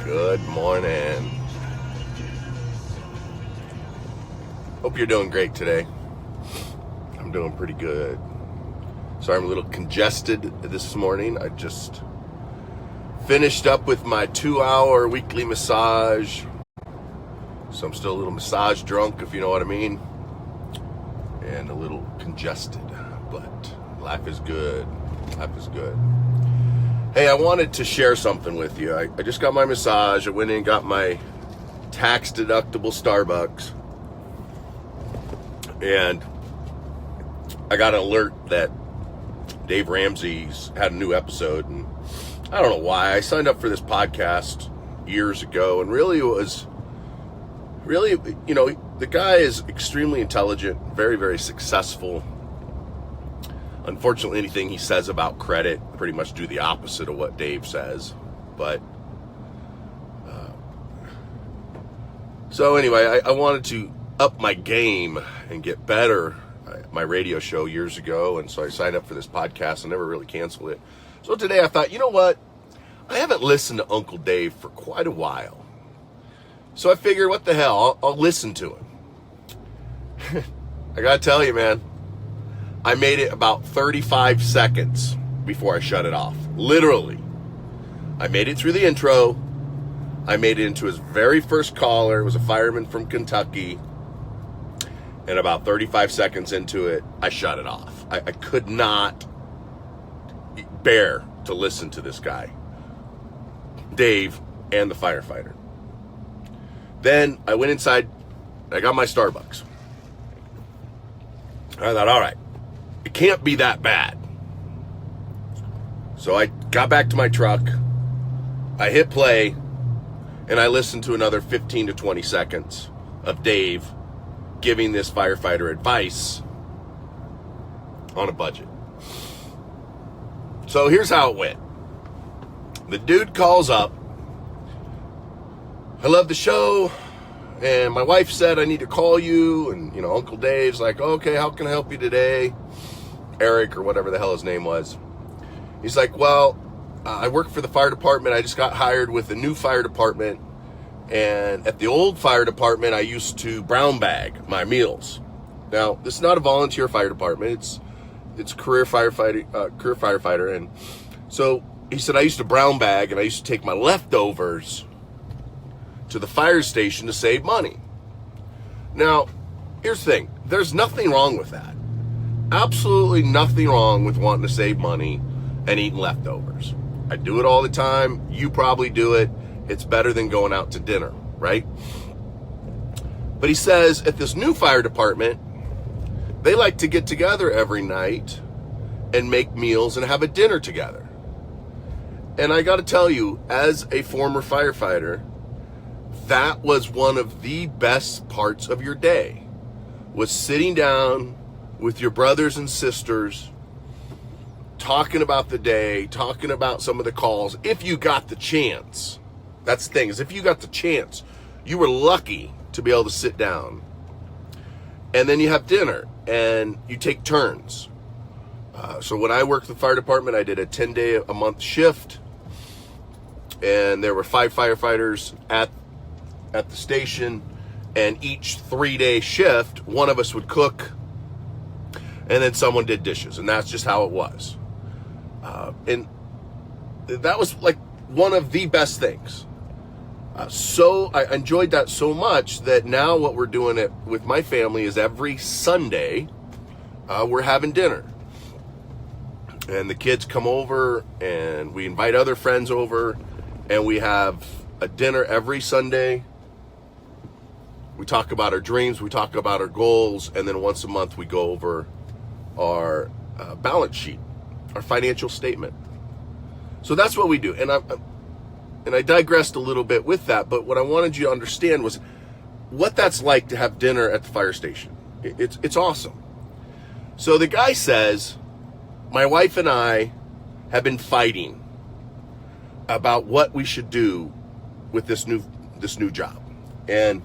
Good morning. Hope you're doing great today. I'm doing pretty good. Sorry, I'm a little congested this morning. I just finished up with my 2-hour weekly massage. So I'm still a little massage drunk, if you know what I mean. And a little congested, but life is good. Life is good. Hey, I wanted to share something with you. I just got my massage. I went in and got my tax-deductible Starbucks. And I got an alert that Dave Ramsey's had a new episode. And I don't know why. I signed up for this podcast years ago. And really it was, the guy is extremely intelligent, very, very successful. Unfortunately, anything he says about credit pretty much do the opposite of what Dave says. But so anyway, I wanted to up my game and get better at my radio show years ago, and so I signed up for this podcast and never really canceled it. So today I thought, you know what? I haven't listened to Uncle Dave for quite a while. So I figured, what the hell? I'll listen to him. I gotta tell you, man. I made it about 35 seconds before I shut it off. Literally. I made it through the intro. I made it into his very first caller. It was a fireman from Kentucky. And about 35 seconds into it, I shut it off. I could not bear to listen to this guy, Dave, and the firefighter. Then I went inside. I got my Starbucks. I thought, all right. It can't be that bad. So I got back to my truck, I hit play, and I listened to another 15 to 20 seconds of Dave giving this firefighter advice on a budget. So here's how it went. The dude calls up. I love the show, and my wife said I need to call you, and Uncle Dave's like, okay, how can I help you today? Eric, or whatever the hell his name was. He's like, well, I work for the fire department. I just got hired with a new fire department. And at the old fire department, I used to brown bag my meals. Now, this is not a volunteer fire department. It's career firefighter. And so he said, I used to brown bag, and I used to take my leftovers to the fire station to save money. Now, here's the thing. There's nothing wrong with that. Absolutely nothing wrong with wanting to save money and eating leftovers. I do it all the time. You probably do it. It's better than going out to dinner, right? But he says at this new fire department, they like to get together every night and make meals and have a dinner together. And I got to tell you, as a former firefighter, that was one of the best parts of your day, was sitting down with your brothers and sisters, talking about the day, talking about some of the calls, if you got the chance. That's the thing, is if you got the chance, you were lucky to be able to sit down. And then you have dinner, and you take turns. So when I worked at the fire department, I did a 10-day-a-month shift, and there were 5 firefighters at the station, and each 3-day shift, one of us would cook, and then someone did dishes, and that's just how it was. And that was like one of the best things. So I enjoyed that so much that now what we're doing with my family is every Sunday, we're having dinner. And the kids come over, and we invite other friends over, and we have a dinner every Sunday. We talk about our dreams, we talk about our goals, and then once a month we go over our balance sheet, our financial statement. So that's what we do. And I digressed a little bit with that, but what I wanted you to understand was what that's like to have dinner at the fire station. It's awesome. So the guy says, my wife and I have been fighting about what we should do with this new job. And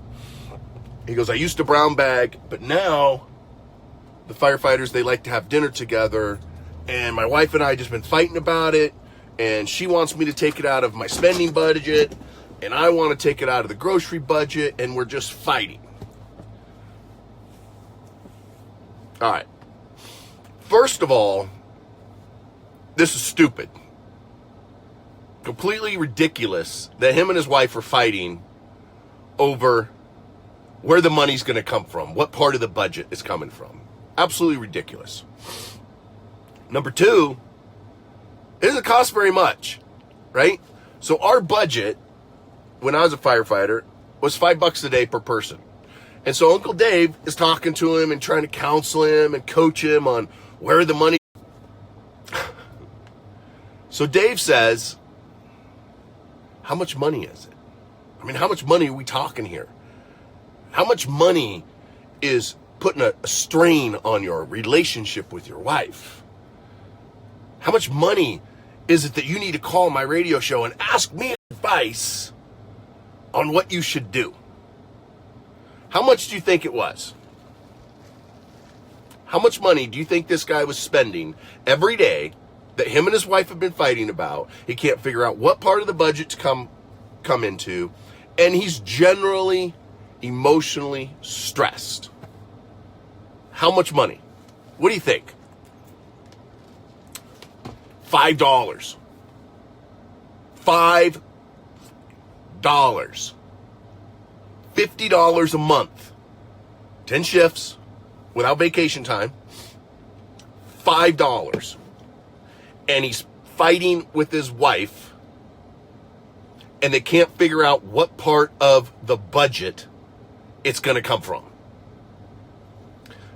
he goes, I used to brown bag, but now the firefighters, they like to have dinner together, and my wife and I just been fighting about it, and she wants me to take it out of my spending budget, and I want to take it out of the grocery budget, and we're just fighting. All right. First of all, this is stupid. Completely ridiculous that him and his wife are fighting over where the money's going to come from, what part of the budget is coming from. Absolutely ridiculous. Number two, it doesn't cost very much, right? So our budget, when I was a firefighter, was $5 a day per person. And so Uncle Dave is talking to him and trying to counsel him and coach him on where the money. So Dave says, how much money is it? I mean, how much money are we talking here? How much money is putting a strain on your relationship with your wife? How much money is it that you need to call my radio show and ask me advice on what you should do? How much do you think it was? How much money do you think this guy was spending every day that him and his wife have been fighting about? He can't figure out what part of the budget to come into, and he's generally emotionally stressed. How much money? What do you think? $5. $5. $50 a month. 10 shifts without vacation time. $5. And he's fighting with his wife, and they can't figure out what part of the budget it's going to come from.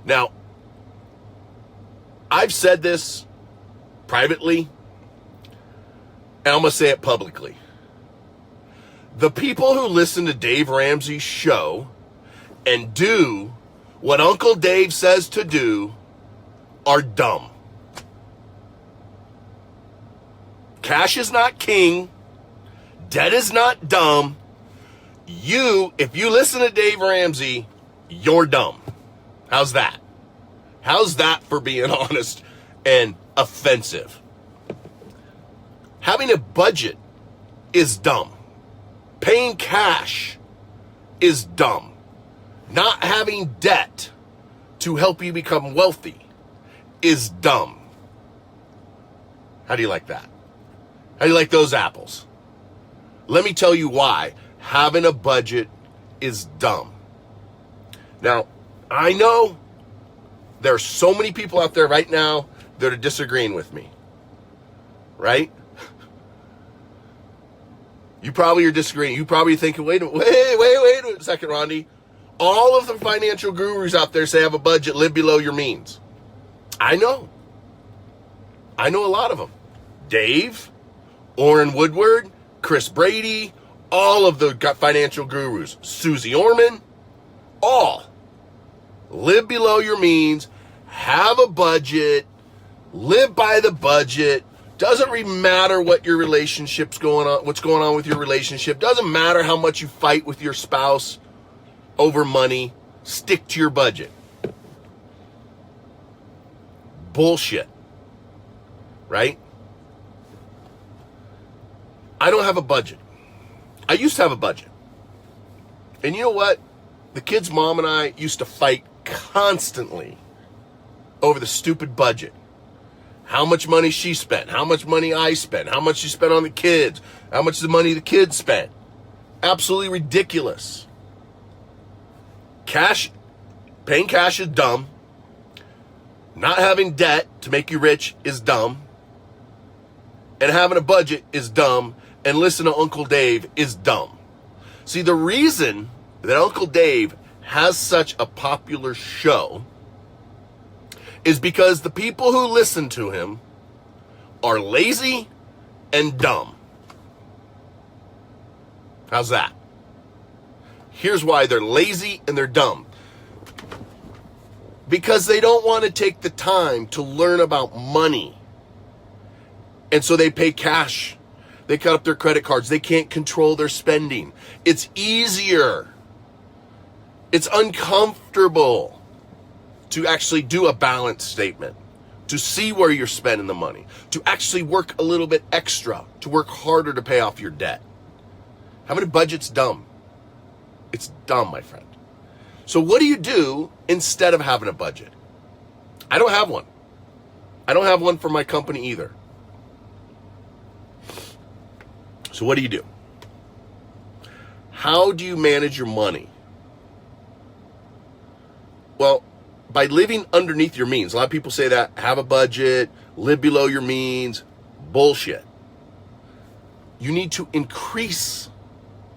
Now, I've said this privately, and I'm going to say it publicly. The people who listen to Dave Ramsey's show and do what Uncle Dave says to do are dumb. Cash is not king. Debt is not dumb. If you listen to Dave Ramsey, you're dumb. How's that? How's that for being honest and offensive? Having a budget is dumb. Paying cash is dumb. Not having debt to help you become wealthy is dumb. How do you like that? How do you like those apples? Let me tell you why having a budget is dumb. Now, I know there are so many people out there right now that are disagreeing with me, right? You probably are disagreeing. You probably thinking, wait a second, Rondi. All of the financial gurus out there say have a budget, live below your means. I know a lot of them. Dave, Orrin Woodward, Chris Brady, all of the financial gurus, Susie Orman, all live below your means, have a budget, live by the budget. Doesn't really matter what your relationship's going on, what's going on with your relationship. Doesn't matter how much you fight with your spouse over money. Stick to your budget. Bullshit. Right? I don't have a budget. I used to have a budget. And you know what? The kid's mom and I used to fight constantly over the stupid budget. How much money she spent, how much money I spent, how much she spent on the kids, how much the money the kids spent. Absolutely ridiculous. Paying cash is dumb. Not having debt to make you rich is dumb. And having a budget is dumb. And listen to Uncle Dave is dumb. See, the reason that Uncle Dave has such a popular show is because the people who listen to him are lazy and dumb. How's that? Here's why they're lazy and they're dumb. Because they don't want to take the time to learn about money. And so they pay cash. They cut up their credit cards. They can't control their spending. It's easier. It's uncomfortable to actually do a balance statement, to see where you're spending the money, to actually work a little bit extra, to work harder to pay off your debt. Having a budget's dumb. It's dumb, my friend. So what do you do instead of having a budget? I don't have one. I don't have one for my company either. So what do you do? How do you manage your money? Well, by living underneath your means. A lot of people say that, have a budget, live below your means. Bullshit. You need to increase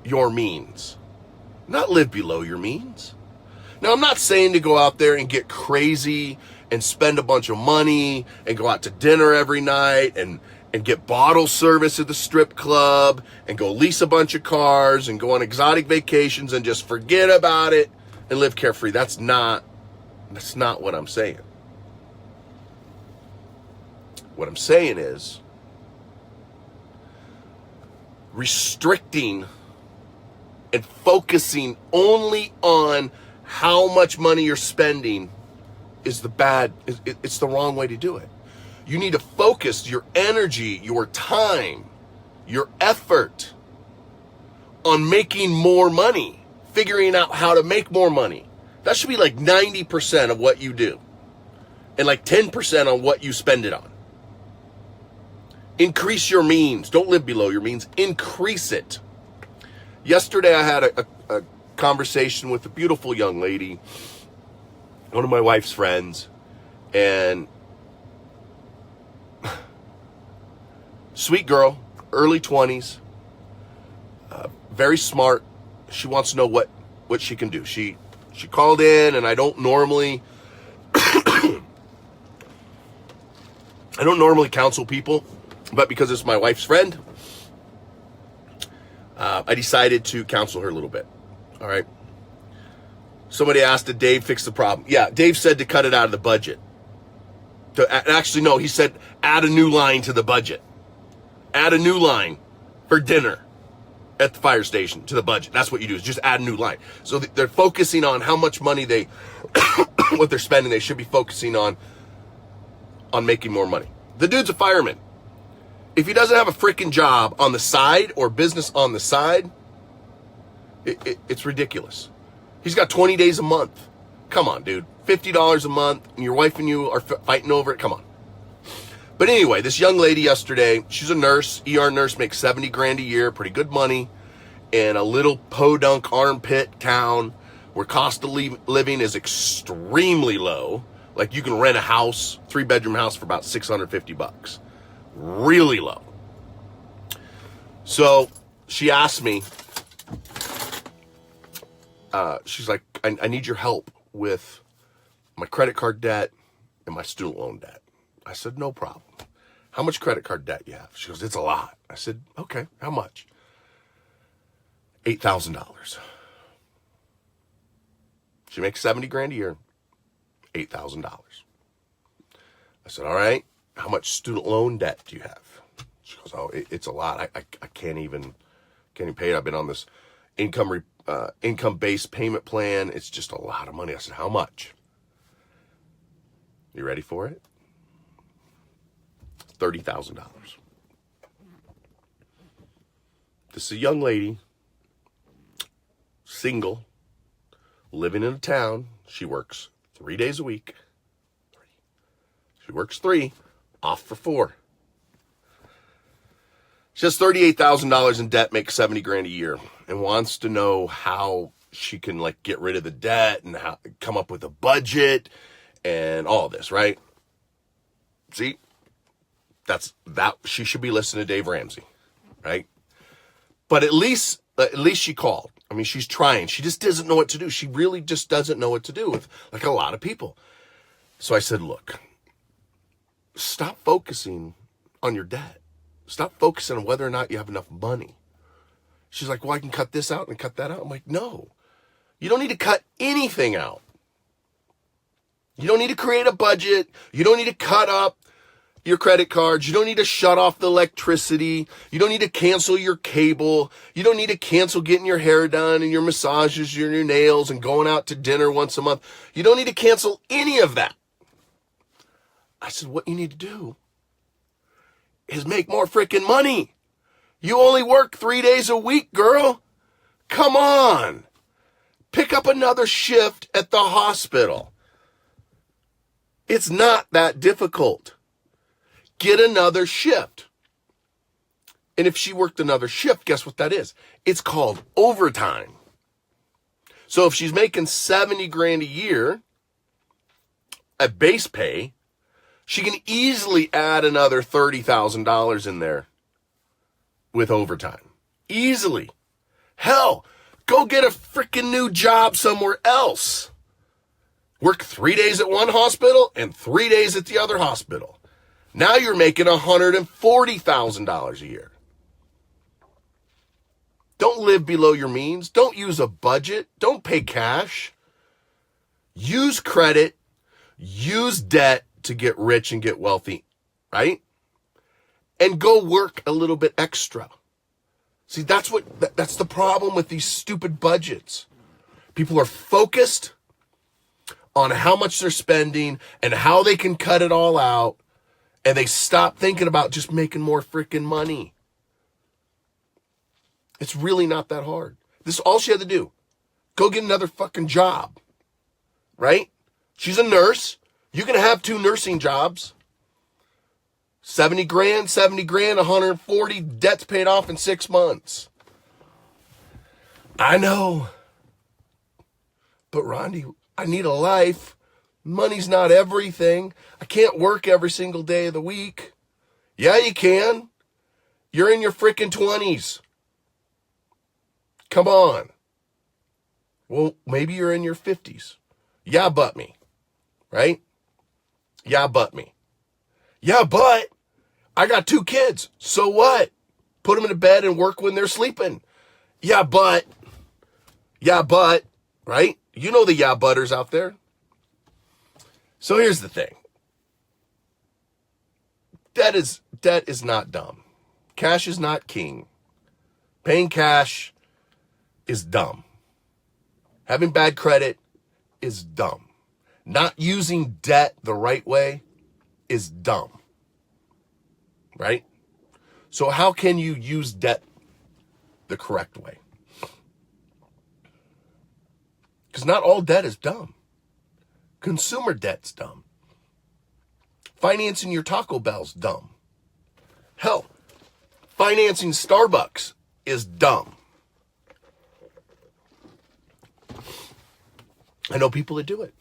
your means, not live below your means. Now, I'm not saying to go out there and get crazy and spend a bunch of money and go out to dinner every night and get bottle service at the strip club and go lease a bunch of cars and go on exotic vacations and just forget about it and live carefree. That's not what I'm saying. What I'm saying is restricting and focusing only on how much money you're spending is it's the wrong way to do it. You need to focus your energy, your time, your effort on making more money, figuring out how to make more money. That should be like 90% of what you do and like 10% on what you spend it on. Increase your means. Don't live below your means. Increase it. Yesterday I had a conversation with a beautiful young lady, one of my wife's friends, and sweet girl, early 20s, very smart. She wants to know what she can do. She called in, and I don't normally counsel people, but because it's my wife's friend, I decided to counsel her a little bit. All right. Somebody asked, did Dave fix the problem? Yeah, Dave said to cut it out of the budget. Actually, no, he said add a new line to the budget. Add a new line for dinner at the fire station to the budget. That's what you do, is just add a new line. So they're focusing on how much money what they're spending. They should be focusing on making more money. The dude's a fireman. If he doesn't have a freaking job on the side or business on the side, it's ridiculous. He's got 20 days a month. Come on, dude. $50 a month, and your wife and you are fighting over it. Come on. But anyway, this young lady yesterday, she's a nurse, ER nurse, makes 70 grand a year, pretty good money, in a little podunk armpit town where cost of living is extremely low. Like you can rent a house, 3-bedroom house for about $650. Really low. So she asked me, she's like, I need your help with my credit card debt and my student loan debt. I said, no problem. How much credit card debt you have? She goes, it's a lot. I said, okay, how much? $8,000. She makes 70 grand a year, $8,000. I said, all right, how much student loan debt do you have? She goes, oh, it's a lot. I can't even pay it. I've been on this income-based payment plan. It's just a lot of money. I said, how much? You ready for it? $30,000. This is a young lady, single, living in a town. She works 3 days a week. She works 3, off for 4. She has $38,000 in debt, makes 70 grand a year, and wants to know how she can like get rid of the debt and how come up with a budget and all this, right? See? That she should be listening to Dave Ramsey, right? But at least she called. I mean, she's trying. She just doesn't know what to do. She really just doesn't know what to do with like a lot of people. So I said, look, stop focusing on your debt. Stop focusing on whether or not you have enough money. She's like, well, I can cut this out and cut that out. I'm like, no, you don't need to cut anything out. You don't need to create a budget. You don't need to cut up your credit cards. You don't need to shut off the electricity. You don't need to cancel your cable. You don't need to cancel getting your hair done and your massages and your nails and going out to dinner once a month. You don't need to cancel any of that. I said, what you need to do is make more freaking money. You only work 3 days a week, girl. Come on. Pick up another shift at the hospital. It's not that difficult. Get another shift. And if she worked another shift, guess what that is? It's called overtime. So if she's making 70 grand a year at base pay, she can easily add another $30,000 in there with overtime. Easily. Hell, go get a freaking new job somewhere else. Work 3 days at one hospital and 3 days at the other hospital. Now you're making $140,000 a year. Don't live below your means. Don't use a budget. Don't pay cash. Use credit. Use debt to get rich and get wealthy, right? And go work a little bit extra. See, that's the problem with these stupid budgets. People are focused on how much they're spending and how they can cut it all out, and they stop thinking about just making more freaking money. It's really not that hard. This is all she had to do. Go get another fucking job, right? She's a nurse. You can have 2 nursing jobs. 70 grand, 140, debt's paid off in 6 months. I know. But Rondi, I need a life. Money's not everything. I can't work every single day of the week. Yeah, you can. You're in your freaking 20s. Come on. Well, maybe you're in your 50s. Yeah, but me. Right? Yeah, but me. Yeah, but I got 2 kids. So what? Put them in bed and work when they're sleeping. Yeah, but. Right? You know the yeah, butters out there. So here's the thing. Debt is not dumb. Cash is not king. Paying cash is dumb. Having bad credit is dumb. Not using debt the right way is dumb. Right? So how can you use debt the correct way? Because not all debt is dumb. Consumer debt's dumb. Financing your Taco Bell's dumb. Hell, financing Starbucks is dumb. I know people that do it.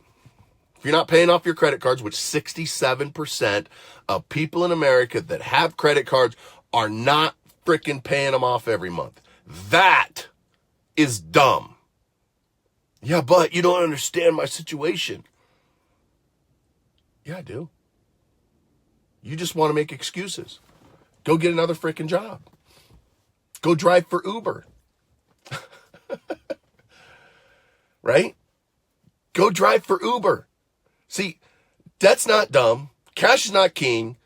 If you're not paying off your credit cards, which 67% of people in America that have credit cards are not freaking paying them off every month. That is dumb. Yeah, but you don't understand my situation. Yeah, I do. You just want to make excuses. Go get another freaking job. Go drive for Uber. Right? Go drive for Uber. See, debt's not dumb. Cash is not king.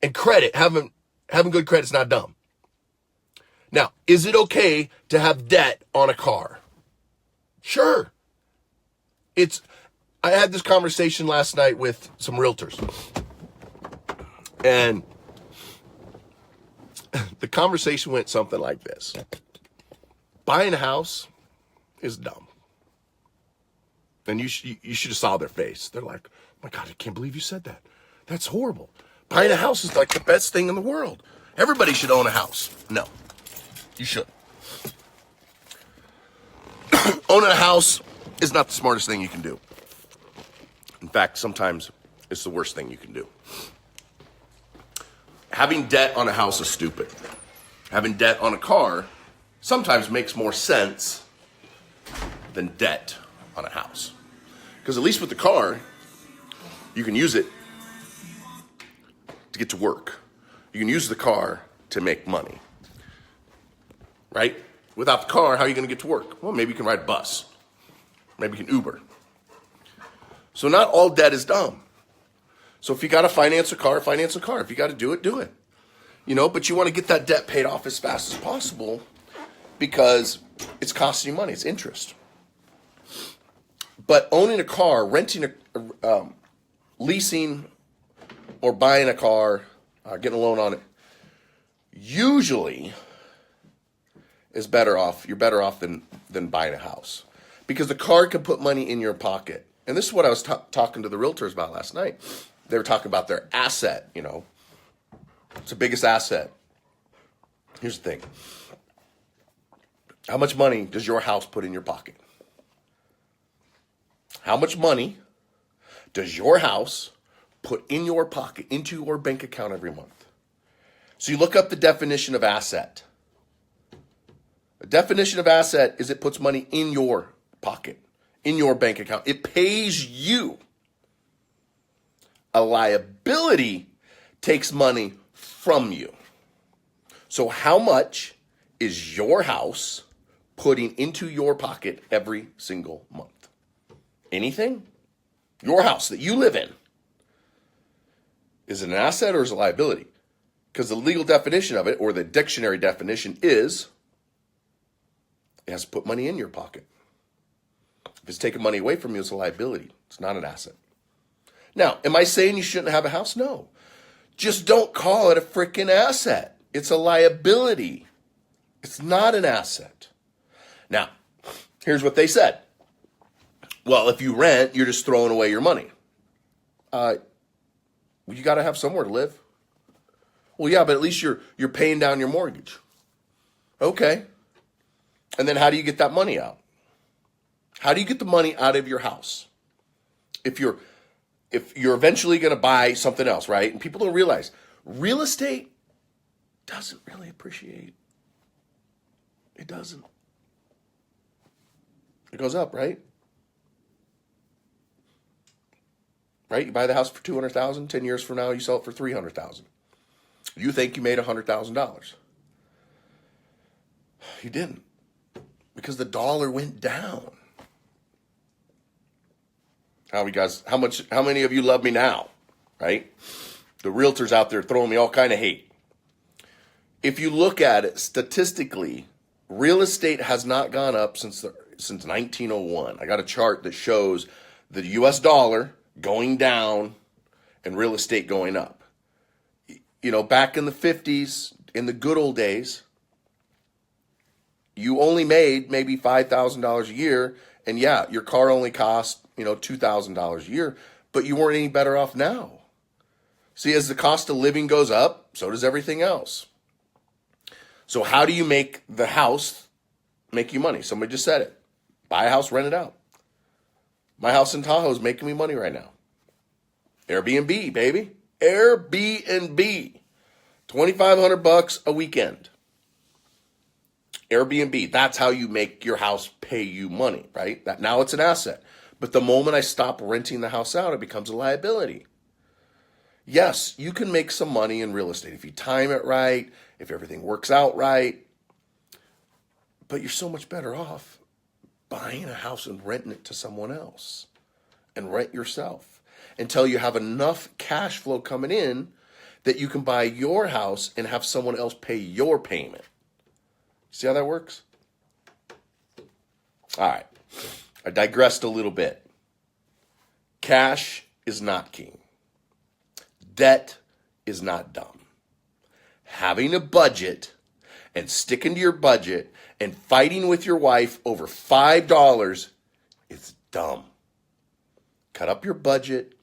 And credit, having good credit is not dumb. Now, is it okay to have debt on a car? Sure. I had this conversation last night with some realtors. And the conversation went something like this. Buying a house is dumb. And you should have saw their face. They're like, oh my God, I can't believe you said that. That's horrible. Buying a house is like the best thing in the world. Everybody should own a house. No, you shouldn't. Owning a house is not the smartest thing you can do. In fact, sometimes it's the worst thing you can do. Having debt on a house is stupid. Having debt on a car sometimes makes more sense than debt on a house. Because at least with the car, you can use it to get to work. You can use the car to make money. Right? Without the car, how are you going to get to work? Well, maybe you can ride a bus. Maybe you can Uber. So not all debt is dumb. So if you got to finance a car, finance a car. If you got to do it, do it. You know, but you want to get that debt paid off as fast as possible because it's costing you money. It's interest. But owning a car, renting leasing or buying a car, getting a loan on it, usually is better off. You're better off than buying a house, because the car can put money in your pocket. And this is what I was talking to the realtors about last night. They were talking about their asset. It's the biggest asset. Here's the thing. How much money does your house put in your pocket? How much money does your house put in your pocket, into your bank account every month? So you look up the definition of asset. The definition of asset is it puts money in your pocket, in your bank account. It pays you. A liability takes money from you. So how much is your house putting into your pocket every single month? Anything? Your house that you live in. Is it an asset or is it a liability? Because the legal definition of it, or the dictionary definition, is it has to put money in your pocket. If it's taking money away from you, it's a liability. It's not an asset. Now, am I saying you shouldn't have a house? No. Just don't call it a freaking asset. It's a liability. It's not an asset. Now, here's what they said. Well, if you rent, you're just throwing away your money. You got to have somewhere to live. Well, yeah, but at least you're paying down your mortgage. Okay. And then how do you get that money out? How do you get the money out of your house? If you're eventually going to buy something else, right? And people don't realize real estate doesn't really appreciate. It doesn't. It goes up, right? Right? You buy the house for $200,000. 10 years from now, you sell it for $300,000. You think you made $100,000. You didn't, because the dollar went down. How many of you love me now? Right? The realtors out there throwing me all kind of hate. If you look at it statistically, real estate has not gone up since 1901. I got a chart that shows the US dollar going down and real estate going up. Back in the 50s, in the good old days, you only made maybe $5,000 a year, and yeah, your car only cost, $2,000 a year, but you weren't any better off now. See, as the cost of living goes up, so does everything else. So how do you make the house make you money? Somebody just said it. Buy a house, rent it out. My house in Tahoe is making me money right now. Airbnb, baby. Airbnb. $2,500 a weekend. Airbnb. That's how you make your house pay you money, right? Now it's an asset. But the moment I stop renting the house out, it becomes a liability. Yes, you can make some money in real estate if you time it right, if everything works out right. But you're so much better off buying a house and renting it to someone else, and rent yourself until you have enough cash flow coming in that you can buy your house and have someone else pay your payment. See how that works? All right. I digressed a little bit. Cash is not king. Debt is not dumb. Having a budget and sticking to your budget and fighting with your wife over $5 is dumb. Cut up your budget.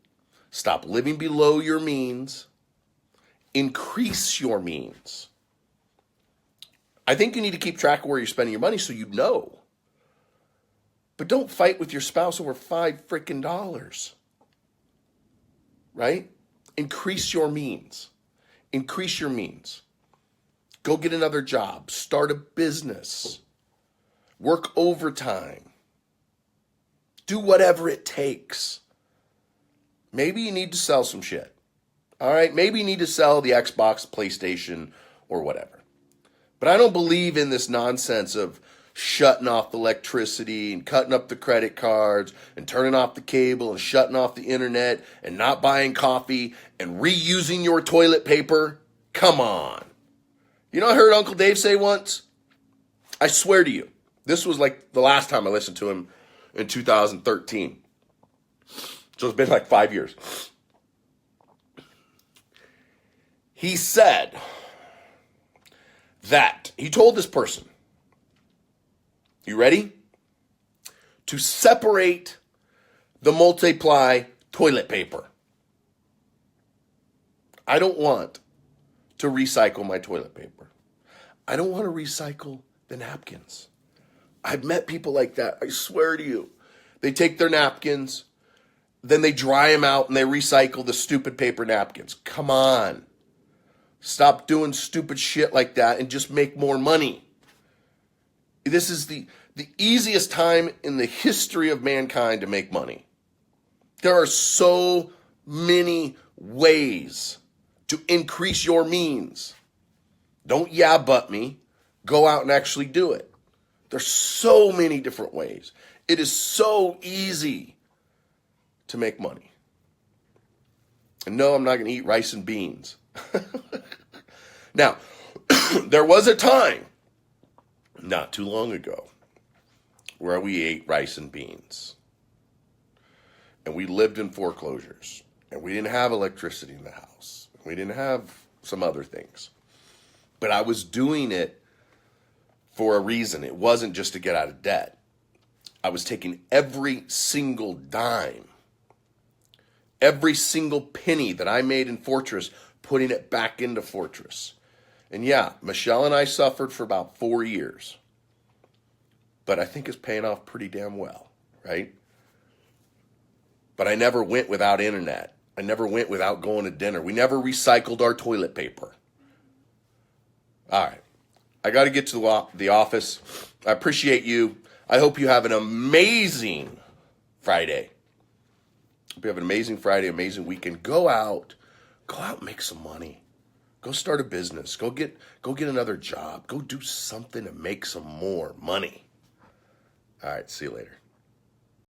Stop living below your means. Increase your means. I think you need to keep track of where you're spending your money so you know. But don't fight with your spouse over $5 right? Increase your means. Increase your means. Go get another job. Start a business. Work overtime. Do whatever it takes. Maybe you need to sell some shit. All right? Maybe you need to sell the Xbox, PlayStation, or whatever. But I don't believe in this nonsense of shutting off the electricity and cutting up the credit cards and turning off the cable and shutting off the internet and not buying coffee and reusing your toilet paper. Come on. You know, I heard Uncle Dave say once, I swear to you, this was like the last time I listened to him in 2013. So it's been like 5 years. He said that he told this person You ready? To separate the multiply toilet paper. I don't want to recycle my toilet paper. I don't want to recycle the napkins. I've met people like that. I swear to you. They take their napkins, then they dry them out and they recycle the stupid paper napkins. Come on. Stop doing stupid shit like that and just make more money. This is the easiest time in the history of mankind to make money. There are so many ways to increase your means. Don't yeah but me. Go out and actually do it. There's so many different ways. It is so easy to make money. And no, I'm not going to eat rice and beans. Now, there was a time, not too long ago, where we ate rice and beans. And we lived in foreclosures. And we didn't have electricity in the house. We didn't have some other things. But I was doing it for a reason. It wasn't just to get out of debt. I was taking every single dime, every single penny that I made in Fortress, putting it back into Fortress. And yeah, Michelle and I suffered for about 4 years. But I think it's paying off pretty damn well, right? But I never went without internet. I never went without going to dinner. We never recycled our toilet paper. All right. I got to get to the office. I appreciate you. I hope you have an amazing Friday. Hope you have an amazing Friday, amazing weekend. Go out and make some money. Go start a business. Go get another job. Go do something to make some more money. All right, see you later.